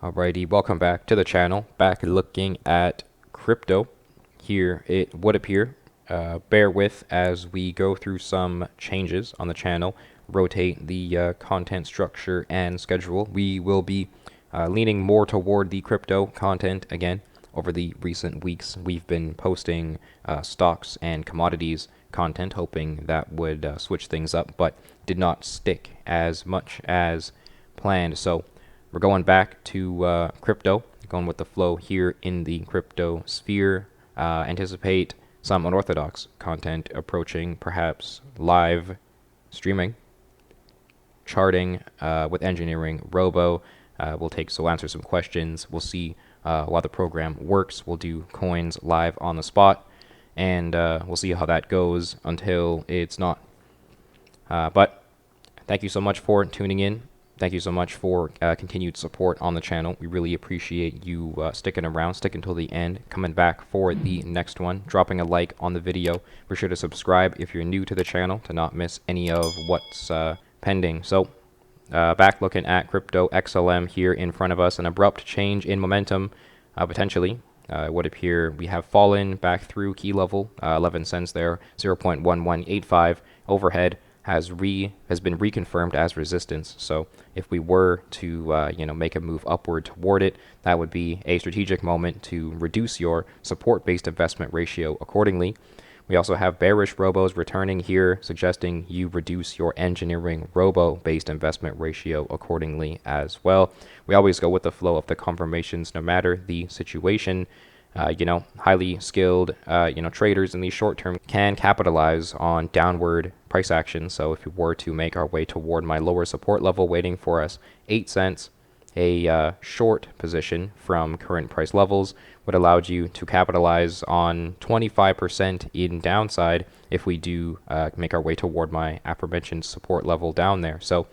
Alrighty, welcome back to the channel. Back looking at crypto. Here it would appear. Bear with as we go through some changes on the channel, rotate the content structure and schedule. We will be leaning more toward the crypto content again. Over the recent weeks, we've been posting stocks and commodities content, hoping that would switch things up, but did not stick as much as planned. So we're going back to crypto, going with the flow here in the crypto sphere. Anticipate some unorthodox content approaching, perhaps live streaming, charting with EngineeringRobo. We'll answer some questions. We'll see while the program works. We'll do coins live on the spot, and we'll see how that goes until it's not. But thank you so much for tuning in. Thank you so much for continued support on the channel. We really appreciate you sticking around, sticking till the end, coming back for the next one, dropping a like on the video. Be sure to subscribe if you're new to the channel to not miss any of what's pending. So back looking at crypto XLM here in front of us, an abrupt change in momentum, potentially. It would appear we have fallen back through key level, 11 cents there, 0.1185 overhead. Has been reconfirmed as resistance. So if we were to make a move upward toward it, that would be a strategic moment to reduce your support-based investment ratio accordingly. We also have bearish robos returning here, suggesting you reduce your EngineeringRobo based investment ratio accordingly as well. We always go with the flow of the confirmations no matter the situation. Highly skilled, traders in the short term can capitalize on downward price action. So if we were to make our way toward my lower support level waiting for us, 8 cents, a short position from current price levels would allow you to capitalize on 25% in downside if we do make our way toward my aforementioned support level down there. So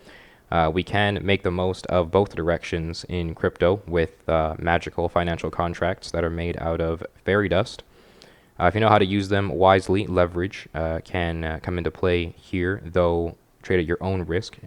we can make the most of both directions in crypto with magical financial contracts that are made out of fairy dust. If you know how to use them wisely, leverage can come into play here, though trade at your own risk,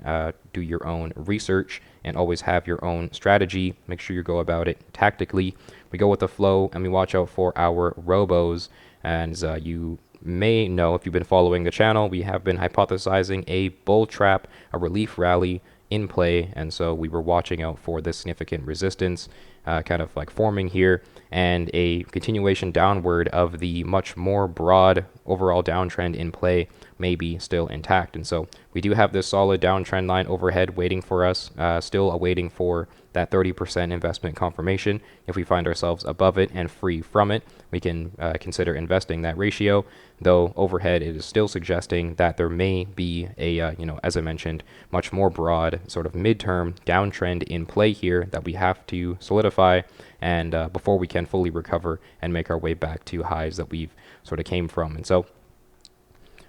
do your own research, and always have your own strategy. Make sure you go about it tactically. We go with the flow, and we watch out for our robos. And you may know, if you've been following the channel, we have been hypothesizing a bull trap, a relief rally in play, and so we were watching out for this significant resistance kind of like forming here, and a continuation downward of the much more broad overall downtrend in play may be still intact. And so we do have this solid downtrend line overhead waiting for us, still awaiting for that 30% investment confirmation. If we find ourselves above it and free from it, we can consider investing that ratio, though overhead is still suggesting that there may be a, as I mentioned, much more broad sort of midterm downtrend in play here that we have to solidify, and before we can fully recover and make our way back to highs that we've sort of came from. And so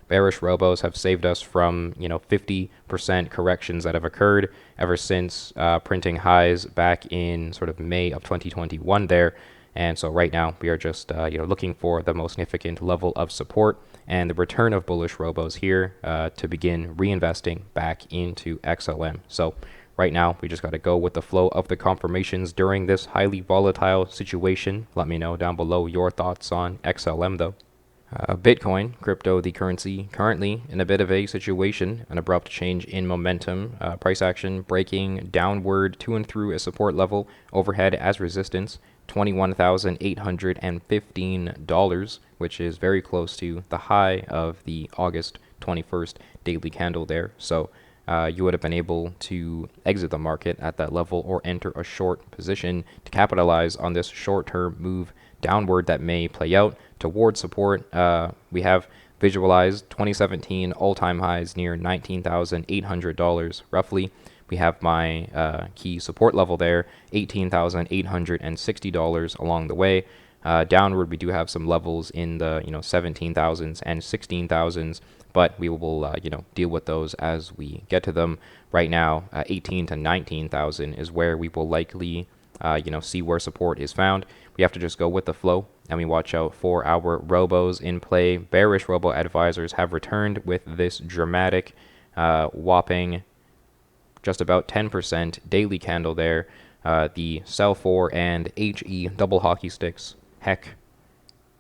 bearish robos have saved us from 50% corrections that have occurred ever since printing highs back in sort of May of 2021 there. And so right now we are just looking for the most significant level of support and the return of bullish robos here to begin reinvesting back into XLM. So right now we just got to go with the flow of the confirmations during this highly volatile situation. Let me know down below your thoughts on XLM though. Bitcoin, crypto, the currency, currently in a bit of a situation, an abrupt change in momentum, price action breaking downward to and through a support level, overhead as resistance, $21,815, which is very close to the high of the August 21st daily candle there. So you would have been able to exit the market at that level or enter a short position to capitalize on this short-term move downward that may play out toward support. We have visualized 2017 all-time highs near $19,800 roughly. We have my key support level there, $18,860 along the way. Downward, we do have some levels in the 17,000s and 16,000s, but we will deal with those as we get to them. Right now, 18 to 19,000 is where we will likely see where support is found. We have to just go with the flow, and we watch out for our robos in play. Bearish robo advisors have returned with this dramatic whopping just about 10% daily candle there. the sell for and HE double hockey sticks. Heck,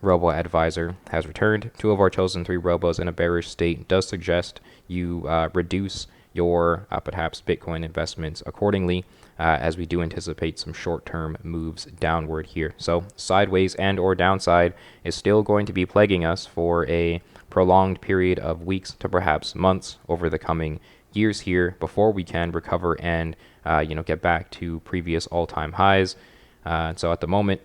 Robo Advisor has returned. 2 of our chosen 3 robos in a bearish state does suggest you reduce your perhaps Bitcoin investments accordingly, as we do anticipate some short-term moves downward here. So sideways and or downside is still going to be plaguing us for a prolonged period of weeks to perhaps months over the coming years here before we can recover and get back to previous all-time highs. So at the moment,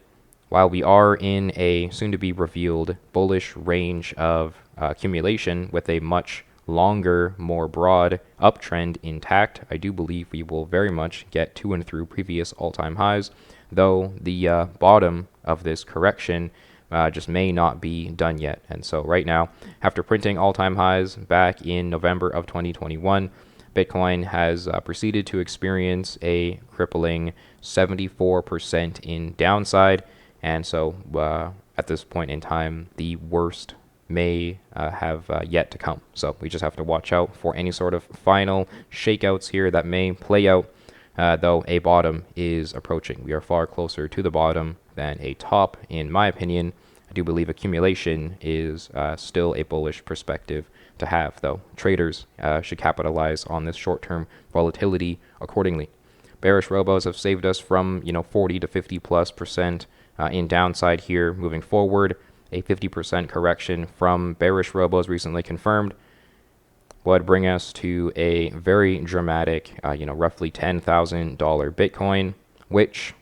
while we are in a soon-to-be revealed bullish range of accumulation with a much longer, more broad uptrend intact, I do believe we will very much get to and through previous all-time highs, though the bottom of this correction just may not be done yet. And so right now, after printing all-time highs back in November of 2021, Bitcoin has proceeded to experience a crippling 74% in downside. And so at this point in time, the worst may have yet to come. So we just have to watch out for any sort of final shakeouts here that may play out, though a bottom is approaching. We are far closer to the bottom than a top, in my opinion. I do believe accumulation is still a bullish perspective to have, though. Traders should capitalize on this short-term volatility accordingly. Bearish robos have saved us from 40 to 50+% in downside here moving forward. A 50% correction from bearish robos recently confirmed would bring us to a very dramatic, roughly $10,000 Bitcoin, which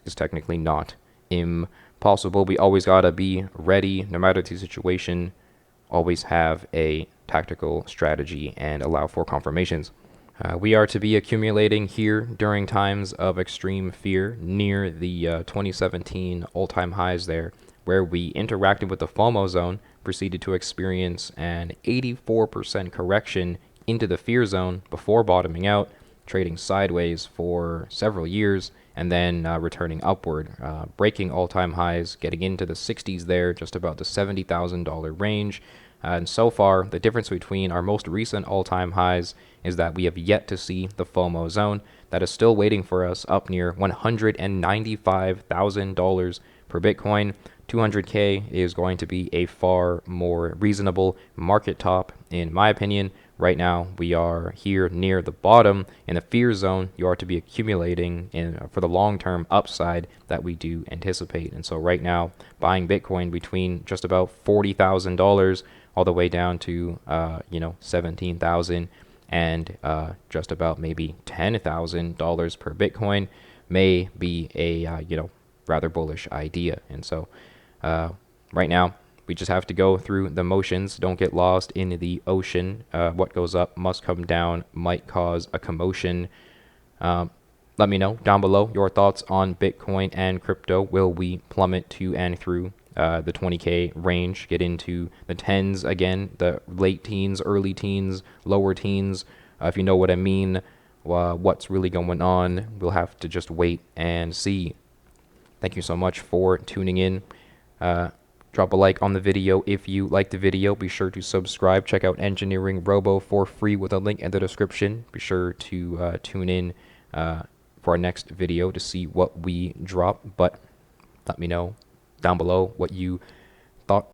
is technically not impossible. We always gotta be ready, no matter the situation. Always have a tactical strategy and allow for confirmations. We are to be accumulating here during times of extreme fear near the 2017 all-time highs there, where we interacted with the FOMO zone, proceeded to experience an 84% correction into the fear zone before bottoming out, trading sideways for several years, and then returning upward, breaking all-time highs, getting into the 60s there, just about the $70,000 range. And so far, the difference between our most recent all-time highs is that we have yet to see the FOMO zone. That is still waiting for us up near $195,000 per Bitcoin. 200K is going to be a far more reasonable market top, in my opinion. Right now, we are here near the bottom in the fear zone. You are to be accumulating for the long-term upside that we do anticipate. And so right now, buying Bitcoin between just about $40,000 all the way down to 17,000 and just about maybe $10,000 per Bitcoin may be a rather bullish idea. And so right now, we just have to go through the motions. Don't get lost in the ocean. What goes up must come down, might cause a commotion. Let me know down below your thoughts on Bitcoin and crypto. Will we plummet to and through the 20K range, get into the tens again, the late teens, early teens, lower teens? If you know what I mean, what's really going on, we'll have to just wait and see. Thank you so much for tuning in. Drop a like on the video if you like the video. Be sure to subscribe. Check out EngineeringRobo for free with a link in the description. Be sure to tune in for our next video to see what we drop. But let me know down below what you thought.